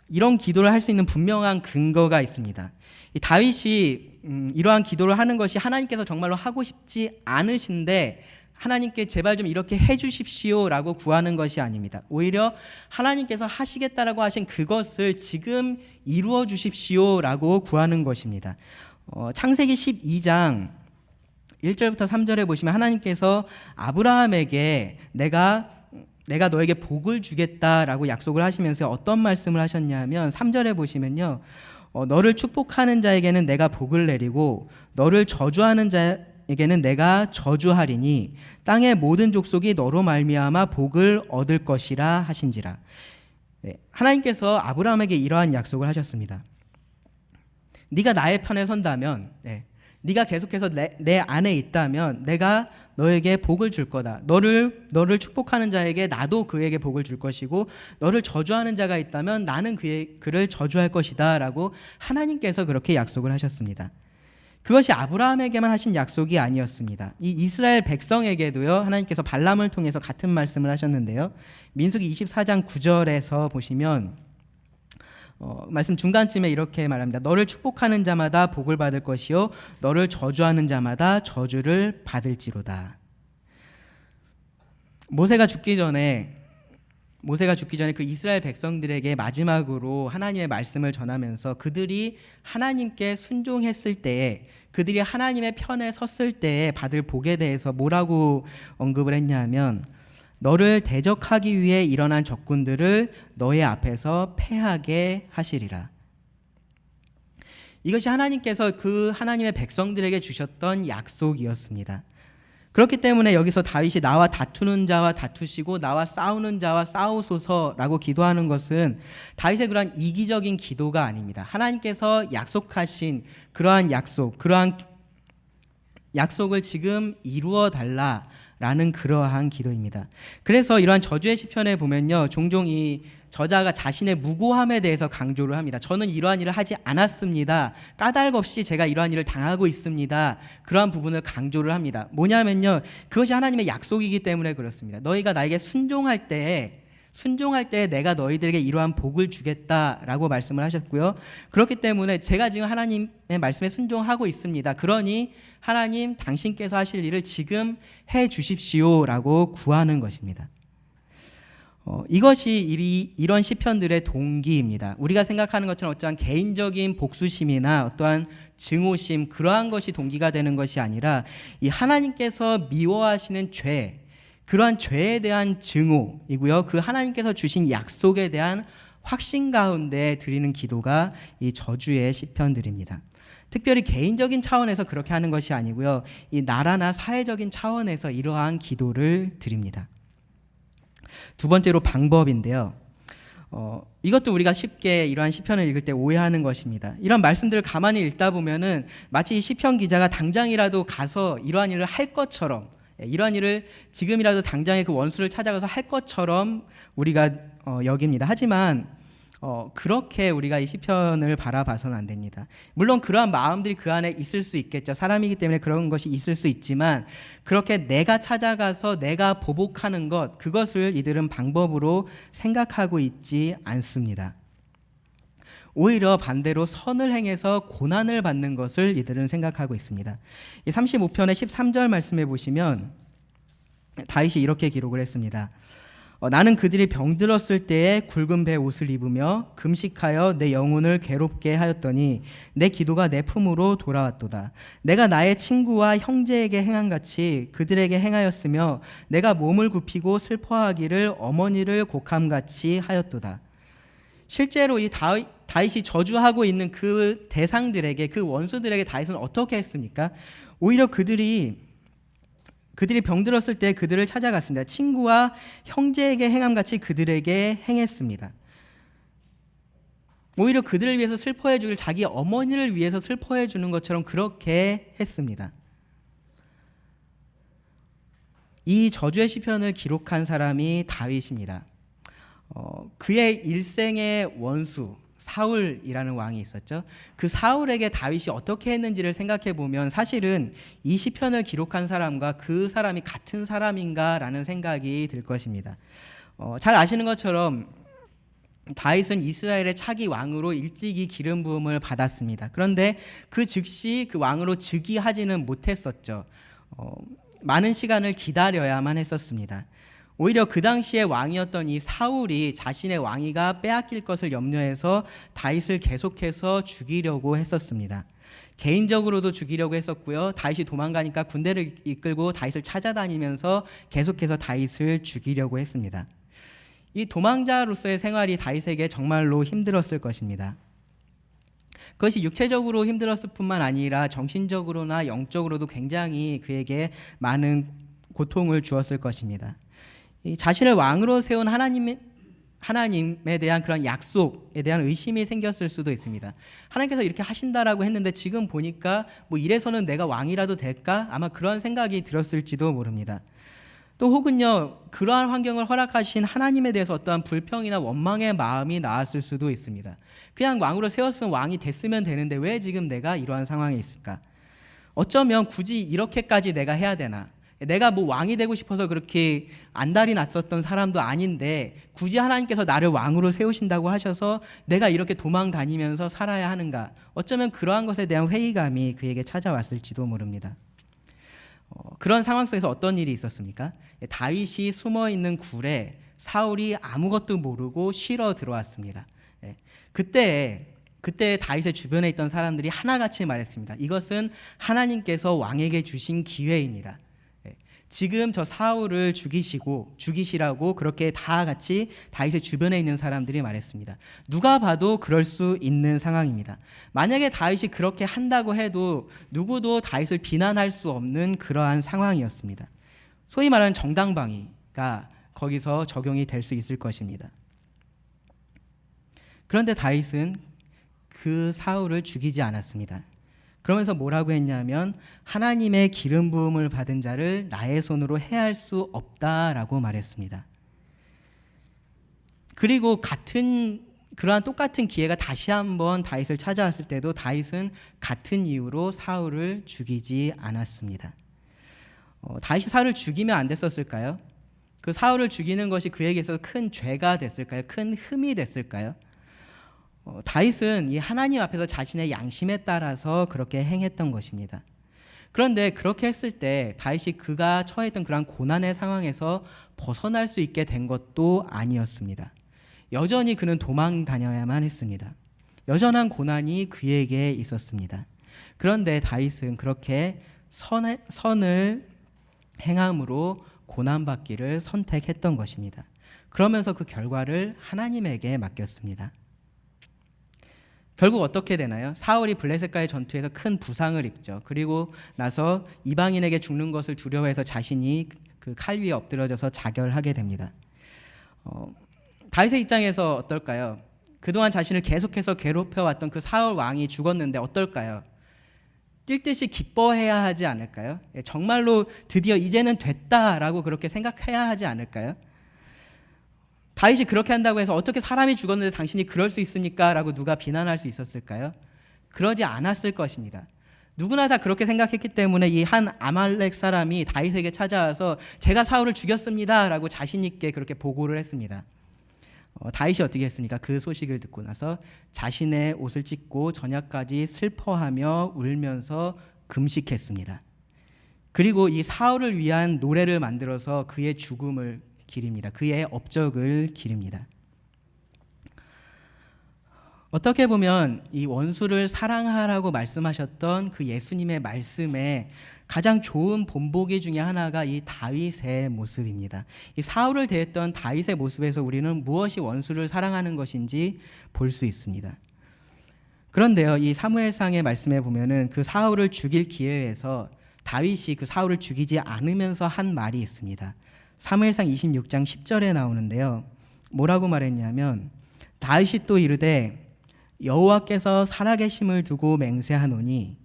이런 기도를 할 수 있는 분명한 근거가 있습니다. 이 다윗이 이러한 기도를 하는 것이 하나님께서 정말로 하고 싶지 않으신데 하나님께 제발 좀 이렇게 해주십시오라고 구하는 것이 아닙니다. 오히려 하나님께서 하시겠다라고 하신 그것을 지금 이루어 주십시오라고 구하는 것입니다. 창세기 12장 1절부터 3절에 보시면 하나님께서 아브라함에게 내가 너에게 복을 주겠다라고 약속을 하시면서 어떤 말씀을 하셨냐면 3절에 보시면요, 너를 축복하는 자에게는 내가 복을 내리고 너를 저주하는 자에게는 내가 저주하리니 땅의 모든 족속이 너로 말미암아 복을 얻을 것이라 하신지라. 하나님께서 아브라함에게 이러한 약속을 하셨습니다. 네가 나의 편에 선다면, 네가 계속해서 내 안에 있다면 내가 너에게 복을 줄 거다. 너를 축복하는 자에게 나도 그에게 복을 줄 것이고, 너를 저주하는 자가 있다면 나는 그를 저주할 것이다 라고 하나님께서 그렇게 약속을 하셨습니다. 그것이 아브라함에게만 하신 약속이 아니었습니다. 이 이스라엘 백성에게도요, 하나님께서 발람을 통해서 같은 말씀을 하셨는데요, 민수기 24장 9절에서 보시면 말씀 중간쯤에 이렇게 말합니다. 너를 축복하는 자마다 복을 받을 것이요 너를 저주하는 자마다 저주를 받을지로다. 모세가 죽기 전에 그 이스라엘 백성들에게 마지막으로 하나님의 말씀을 전하면서 그들이 하나님께 순종했을 때에, 그들이 하나님의 편에 섰을 때에 받을 복에 대해서 뭐라고 언급을 했냐면, 너를 대적하기 위해 일어난 적군들을 너의 앞에서 패하게 하시리라. 이것이 하나님께서 그 하나님의 백성들에게 주셨던 약속이었습니다. 그렇기 때문에 여기서 다윗이 나와 다투는 자와 다투시고 나와 싸우는 자와 싸우소서라고 기도하는 것은 다윗의 그러한 이기적인 기도가 아닙니다. 하나님께서 약속하신 그러한 약속을 지금 이루어 달라라는 그러한 기도입니다. 그래서 이러한 저주의 시편에 보면요, 종종 이 저자가 자신의 무고함에 대해서 강조를 합니다. 저는 이러한 일을 하지 않았습니다. 까닭 없이 제가 이러한 일을 당하고 있습니다. 그러한 부분을 강조를 합니다. 뭐냐면요, 그것이 하나님의 약속이기 때문에 그렇습니다. 너희가 나에게 순종할 때에 순종할 때 내가 너희들에게 이러한 복을 주겠다라고 말씀을 하셨고요. 그렇기 때문에 제가 지금 하나님의 말씀에 순종하고 있습니다. 그러니 하나님 당신께서 하실 일을 지금 해 주십시오라고 구하는 것입니다. 이것이 이런 시편들의 동기입니다. 우리가 생각하는 것처럼 어떠한 개인적인 복수심이나 어떠한 증오심, 그러한 것이 동기가 되는 것이 아니라 이 하나님께서 미워하시는 죄, 그러한 죄에 대한 증오이고요. 그 하나님께서 주신 약속에 대한 확신 가운데 드리는 기도가 이 저주의 시편들입니다. 특별히 개인적인 차원에서 그렇게 하는 것이 아니고요. 이 나라나 사회적인 차원에서 이러한 기도를 드립니다. 두 번째로 방법인데요. 이것도 우리가 쉽게 이러한 시편을 읽을 때 오해하는 것입니다. 이런 말씀들을 가만히 읽다 보면은 마치 시편 기자가 당장이라도 가서 이러한 일을 할 것처럼, 이러한 일을 지금이라도 당장에 그 원수를 찾아가서 할 것처럼 우리가 여깁니다. 하지만 그렇게 우리가 이 시편을 바라봐서는 안 됩니다. 물론 그러한 마음들이 그 안에 있을 수 있겠죠. 사람이기 때문에 그런 것이 있을 수 있지만 그렇게 내가 찾아가서 내가 보복하는 것, 그것을 이들은 방법으로 생각하고 있지 않습니다. 오히려 반대로 선을 행해서 고난을 받는 것을 이들은 생각하고 있습니다. 이 35편의 13절 말씀해 보시면 다윗이 이렇게 기록을 했습니다. 나는 그들이 병들었을 때에 굵은 배 옷을 입으며 금식하여 내 영혼을 괴롭게 하였더니 내 기도가 내 품으로 돌아왔도다. 내가 나의 친구와 형제에게 행함같이 그들에게 행하였으며 내가 몸을 굽히고 슬퍼하기를 어머니를 곡함같이 하였도다. 실제로 이 다윗이 저주하고 있는 그 대상들에게, 그 원수들에게 다윗은 어떻게 했습니까? 오히려 그들이 병들었을 때 그들을 찾아갔습니다. 친구와 형제에게 행함같이 그들에게 행했습니다. 오히려 그들을 위해서 슬퍼해 주길 자기 어머니를 위해서 슬퍼해 주는 것처럼 그렇게 했습니다. 이 저주의 시편을 기록한 사람이 다윗입니다. 그의 일생의 원수 사울이라는 왕이 있었죠. 그 사울에게 다윗이 어떻게 했는지를 생각해 보면 사실은 이 시편을 기록한 사람과 그 사람이 같은 사람인가라는 생각이 들 것입니다. 잘 아시는 것처럼 다윗은 이스라엘의 차기 왕으로 일찍이 기름 부음을 받았습니다. 그런데 그 즉시 그 왕으로 즉위하지는 못했었죠. 많은 시간을 기다려야만 했었습니다. 오히려 그 당시에 왕이었던 이 사울이 자신의 왕위가 빼앗길 것을 염려해서 다윗을 계속해서 죽이려고 했었습니다. 개인적으로도 죽이려고 했었고요. 다윗이 도망가니까 군대를 이끌고 다윗을 찾아다니면서 계속해서 다윗을 죽이려고 했습니다. 이 도망자로서의 생활이 다윗에게 정말로 힘들었을 것입니다. 그것이 육체적으로 힘들었을 뿐만 아니라 정신적으로나 영적으로도 굉장히 그에게 많은 고통을 주었을 것입니다. 자신을 왕으로 세운 하나님에 대한 그런 약속에 대한 의심이 생겼을 수도 있습니다. 하나님께서 이렇게 하신다라고 했는데 지금 보니까 뭐 이래서는 내가 왕이라도 될까? 아마 그런 생각이 들었을지도 모릅니다. 또 혹은요, 그러한 환경을 허락하신 하나님에 대해서 어떠한 불평이나 원망의 마음이 나왔을 수도 있습니다. 그냥 왕으로 세웠으면 왕이 됐으면 되는데 왜 지금 내가 이러한 상황에 있을까? 어쩌면 굳이 이렇게까지 내가 해야 되나? 내가 뭐 왕이 되고 싶어서 그렇게 안달이 났었던 사람도 아닌데 굳이 하나님께서 나를 왕으로 세우신다고 하셔서 내가 이렇게 도망 다니면서 살아야 하는가? 어쩌면 그러한 것에 대한 회의감이 그에게 찾아왔을지도 모릅니다. 그런 상황 속에서 어떤 일이 있었습니까? 다윗이 숨어있는 굴에 사울이 아무것도 모르고 쉬러 들어왔습니다. 그때 다윗의 주변에 있던 사람들이 하나같이 말했습니다. 이것은 하나님께서 왕에게 주신 기회입니다. 지금 저 사울을 죽이시라고 그렇게 다 같이 다윗의 주변에 있는 사람들이 말했습니다. 누가 봐도 그럴 수 있는 상황입니다. 만약에 다윗이 그렇게 한다고 해도 누구도 다윗을 비난할 수 없는 그러한 상황이었습니다. 소위 말하는 정당방위가 거기서 적용이 될 수 있을 것입니다. 그런데 다윗은 그 사울을 죽이지 않았습니다. 그러면서 뭐라고 했냐면 하나님의 기름 부음을 받은 자를 나의 손으로 해할 수 없다라고 말했습니다. 그리고 그러한 똑같은 기회가 다시 한번 다윗을 찾아왔을 때도 다윗은 같은 이유로 사울을 죽이지 않았습니다. 다윗이 사울을 죽이면 안 됐었을까요? 그 사울을 죽이는 것이 그에게 있어서 큰 죄가 됐을까요? 큰 흠이 됐을까요? 다윗은 이 하나님 앞에서 자신의 양심에 따라서 그렇게 행했던 것입니다. 그런데 그렇게 했을 때 다윗이 그가 처했던 그런 고난의 상황에서 벗어날 수 있게 된 것도 아니었습니다. 여전히 그는 도망 다녀야만 했습니다. 여전한 고난이 그에게 있었습니다. 그런데 다윗은 그렇게 선을 행함으로 고난받기를 선택했던 것입니다. 그러면서 그 결과를 하나님에게 맡겼습니다. 결국 어떻게 되나요? 사울이 블레셋과의 전투에서 큰 부상을 입죠. 그리고 나서 이방인에게 죽는 것을 두려워해서 자신이 그 칼 위에 엎드려져서 자결하게 됩니다. 다윗의 입장에서 어떨까요? 그동안 자신을 계속해서 괴롭혀왔던 그 사울 왕이 죽었는데 어떨까요? 뛸 듯이 기뻐해야 하지 않을까요? 정말로 드디어 이제는 됐다라고 그렇게 생각해야 하지 않을까요? 다윗이 그렇게 한다고 해서 어떻게 사람이 죽었는데 당신이 그럴 수 있습니까? 라고 누가 비난할 수 있었을까요? 그러지 않았을 것입니다. 누구나 다 그렇게 생각했기 때문에 이 한 아말렉 사람이 다윗에게 찾아와서 제가 사울을 죽였습니다 라고 자신 있게 그렇게 보고를 했습니다. 다윗이 어떻게 했습니까? 그 소식을 듣고 나서 자신의 옷을 찢고 저녁까지 슬퍼하며 울면서 금식했습니다. 그리고 이 사울을 위한 노래를 만들어서 그의 죽음을 기립니다. 그의 업적을 기립니다. 어떻게 보면 이 원수를 사랑하라고 말씀하셨던 그 예수님의 말씀에 가장 좋은 본보기 중에 하나가 이 다윗의 모습입니다. 이 사울을 대했던 다윗의 모습에서 우리는 무엇이 원수를 사랑하는 것인지 볼 수 있습니다. 그런데요, 이 사무엘상의 말씀에 보면은 그 사울을 죽일 기회에서 다윗이 그 사울을 죽이지 않으면서 한 말이 있습니다. 사무엘상 26장 10절에 나오는데요. 뭐라고 말했냐면 다윗이 또 이르되 여호와께서 살아계심을 두고 맹세하노니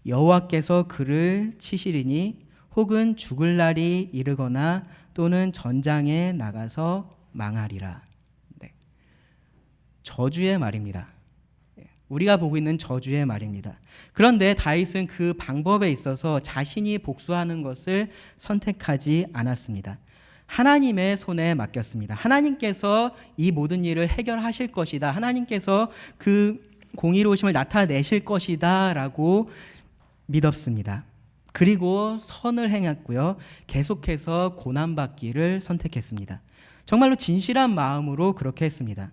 여호와께서 그를 치시리니 혹은 죽을 날이 이르거나 또는 전장에 나가서 망하리라. 네. 저주의 말입니다. 우리가 보고 있는 저주의 말입니다. 그런데 다윗은 그 방법에 있어서 자신이 복수하는 것을 선택하지 않았습니다. 하나님의 손에 맡겼습니다. 하나님께서 이 모든 일을 해결하실 것이다. 하나님께서 그 공의로우심을 나타내실 것이다 라고 믿었습니다. 그리고 선을 행했고요. 계속해서 고난받기를 선택했습니다. 정말로 진실한 마음으로 그렇게 했습니다.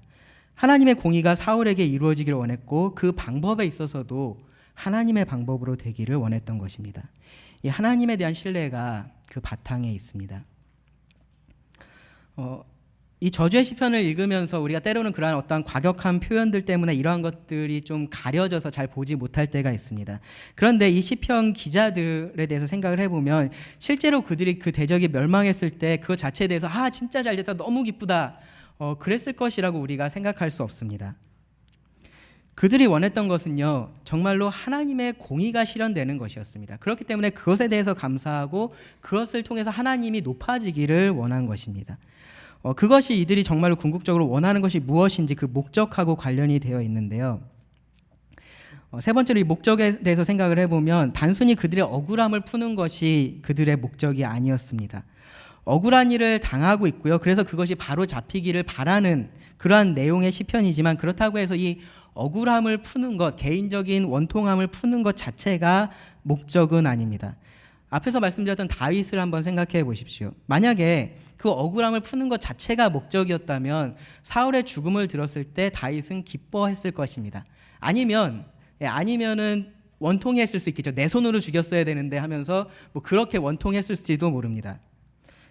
하나님의 공의가 사울에게 이루어지기를 원했고 그 방법에 있어서도 하나님의 방법으로 되기를 원했던 것입니다. 이 하나님에 대한 신뢰가 그 바탕에 있습니다. 이 저주의 시편을 읽으면서 우리가 때로는 그러한 어떤 과격한 표현들 때문에 이러한 것들이 좀 가려져서 잘 보지 못할 때가 있습니다. 그런데 이 시편 기자들에 대해서 생각을 해보면 실제로 그들이 그 대적이 멸망했을 때 그것 자체에 대해서 진짜 잘 됐다, 너무 기쁘다, 그랬을 것이라고 우리가 생각할 수 없습니다. 그들이 원했던 것은요, 정말로 하나님의 공의가 실현되는 것이었습니다. 그렇기 때문에 그것에 대해서 감사하고 그것을 통해서 하나님이 높아지기를 원한 것입니다. 그것이 이들이 정말로 궁극적으로 원하는 것이 무엇인지 그 목적하고 관련이 되어 있는데요. 세 번째로 이 목적에 대해서 생각을 해보면 단순히 그들의 억울함을 푸는 것이 그들의 목적이 아니었습니다. 억울한 일을 당하고 있고요. 그래서 그것이 바로 잡히기를 바라는 그러한 내용의 시편이지만 그렇다고 해서 이 억울함을 푸는 것, 개인적인 원통함을 푸는 것 자체가 목적은 아닙니다. 앞에서 말씀드렸던 다윗을 한번 생각해 보십시오. 만약에 그 억울함을 푸는 것 자체가 목적이었다면 사울의 죽음을 들었을 때 다윗은 기뻐했을 것입니다. 아니면은 원통했을 수 있겠죠. 내 손으로 죽였어야 되는데 하면서 그렇게 원통했을지도 모릅니다.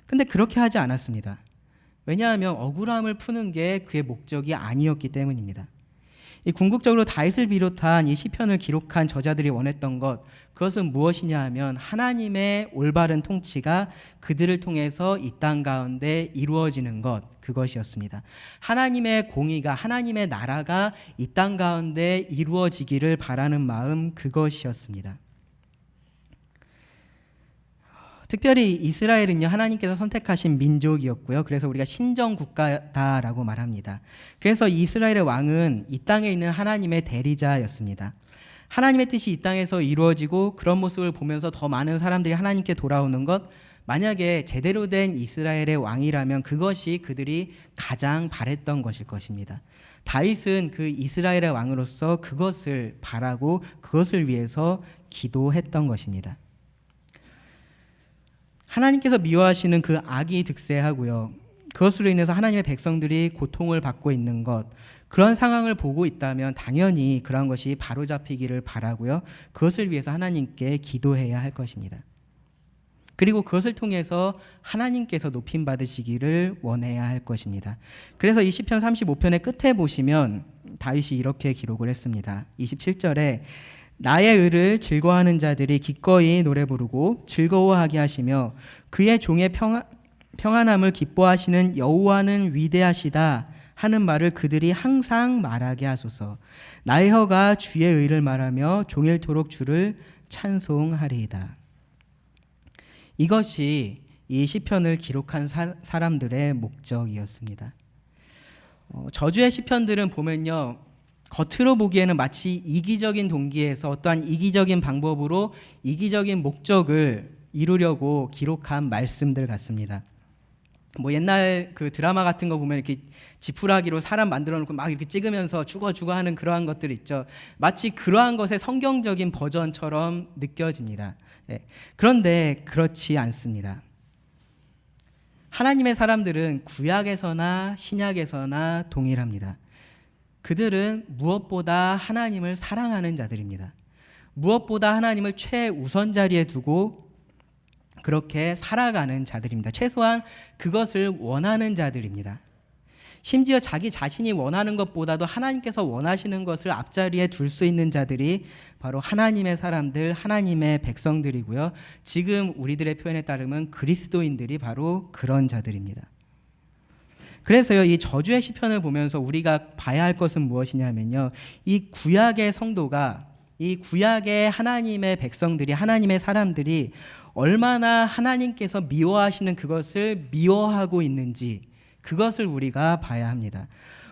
근데 그렇게 하지 않았습니다. 왜냐하면 억울함을 푸는 게 그의 목적이 아니었기 때문입니다. 이 궁극적으로 다윗을 비롯한 이 시편을 기록한 저자들이 원했던 것, 그것은 무엇이냐 하면 하나님의 올바른 통치가 그들을 통해서 이 땅 가운데 이루어지는 것, 그것이었습니다. 하나님의 공의가, 하나님의 나라가 이 땅 가운데 이루어지기를 바라는 마음, 그것이었습니다. 특별히 이스라엘은요, 하나님께서 선택하신 민족이었고요. 그래서 우리가 신정 국가다라고 말합니다. 그래서 이스라엘의 왕은 이 땅에 있는 하나님의 대리자였습니다. 하나님의 뜻이 이 땅에서 이루어지고 그런 모습을 보면서 더 많은 사람들이 하나님께 돌아오는 것, 만약에 제대로 된 이스라엘의 왕이라면 그것이 그들이 가장 바랬던 것일 것입니다. 다윗은 그 이스라엘의 왕으로서 그것을 바라고 그것을 위해서 기도했던 것입니다. 하나님께서 미워하시는 그 악이 득세하고요, 그것으로 인해서 하나님의 백성들이 고통을 받고 있는 것, 그런 상황을 보고 있다면 당연히 그런 것이 바로잡히기를 바라고요, 그것을 위해서 하나님께 기도해야 할 것입니다. 그리고 그것을 통해서 하나님께서 높임 받으시기를 원해야 할 것입니다. 그래서 이 시편 35편의 끝에 보시면 다윗이 이렇게 기록을 했습니다. 27절에 나의 의를 즐거워하는 자들이 기꺼이 노래 부르고 즐거워하게 하시며 그의 종의 평안함을 기뻐하시는 여호와는 위대하시다 하는 말을 그들이 항상 말하게 하소서. 나의 혀가 주의 의를 말하며 종일토록 주를 찬송하리이다. 이것이 이 시편을 기록한 사람들의 목적이었습니다. 저주의 시편들은 보면요, 겉으로 보기에는 마치 이기적인 동기에서 어떠한 이기적인 방법으로 이기적인 목적을 이루려고 기록한 말씀들 같습니다. 뭐 옛날 그 드라마 같은 거 보면 이렇게 지푸라기로 사람 만들어 놓고 막 이렇게 찍으면서 죽어 하는 그러한 것들 있죠. 마치 그러한 것의 성경적인 버전처럼 느껴집니다. 그런데 그렇지 않습니다. 하나님의 사람들은 구약에서나 신약에서나 동일합니다. 그들은 무엇보다 하나님을 사랑하는 자들입니다. 무엇보다 하나님을 최우선 자리에 두고 그렇게 살아가는 자들입니다. 최소한 그것을 원하는 자들입니다. 심지어 자기 자신이 원하는 것보다도 하나님께서 원하시는 것을 앞자리에 둘 수 있는 자들이 바로 하나님의 사람들, 하나님의 백성들이고요, 지금 우리들의 표현에 따르면 그리스도인들이 바로 그런 자들입니다. 그래서요, 이 저주의 시편을 보면서 우리가 봐야 할 것은 무엇이냐면요, 이 구약의 성도가, 이 구약의 하나님의 백성들이, 하나님의 사람들이 얼마나 하나님께서 미워하시는 그것을 미워하고 있는지, 그것을 우리가 봐야 합니다.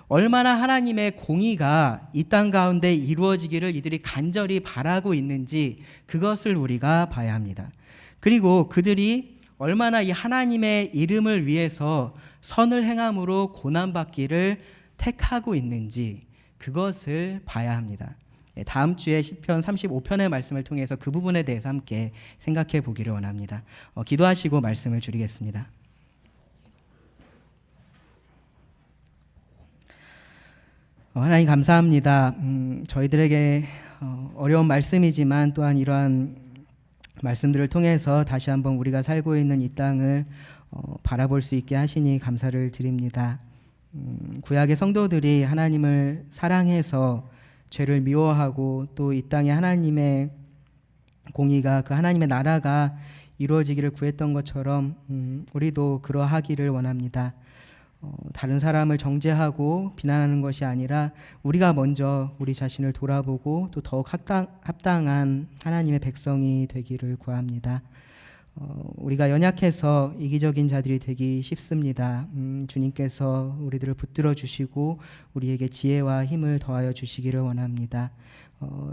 얼마나 하나님의 공의가 이 땅 가운데 이루어지기를 이들이 간절히 바라고 있는지 그것을 우리가 봐야 합니다. 그리고 그들이 얼마나 이 하나님의 이름을 위해서 선을 행함으로 고난받기를 택하고 있는지 그것을 봐야 합니다. 다음 주에 시편 35편의 말씀을 통해서 그 부분에 대해서 함께 생각해 보기를 원합니다. 기도하시고 말씀을 드리겠습니다. 하나님 감사합니다. 저희들에게 어려운 말씀이지만 또한 이러한 말씀들을 통해서 다시 한번 우리가 살고 있는 이 땅을 바라볼 수 있게 하시니 감사를 드립니다. 구약의 성도들이 하나님을 사랑해서 죄를 미워하고 또 이 땅에 하나님의 공의가, 그 하나님의 나라가 이루어지기를 구했던 것처럼 우리도 그러하기를 원합니다. 다른 사람을 정죄하고 비난하는 것이 아니라 우리가 먼저 우리 자신을 돌아보고 또 더욱 합당한 하나님의 백성이 되기를 구합니다. 우리가 연약해서 이기적인 자들이 되기 쉽습니다. 주님께서 우리들을 붙들어 주시고 우리에게 지혜와 힘을 더하여 주시기를 원합니다.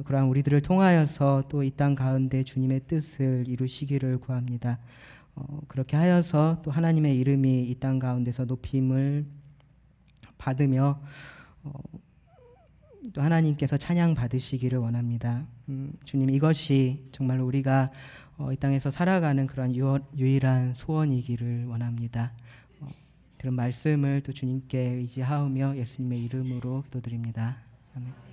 그러한 우리들을 통하여서 또 이 땅 가운데 주님의 뜻을 이루시기를 구합니다. 그렇게 하여서 또 하나님의 이름이 이 땅 가운데서 높임을 받으며 또 하나님께서 찬양 받으시기를 원합니다. 주님, 이것이 정말 우리가 이 땅에서 살아가는 그러한 유일한 소원이기를 원합니다. 들은 말씀을 또 주님께 의지하오며 예수님의 이름으로 기도드립니다. 아멘.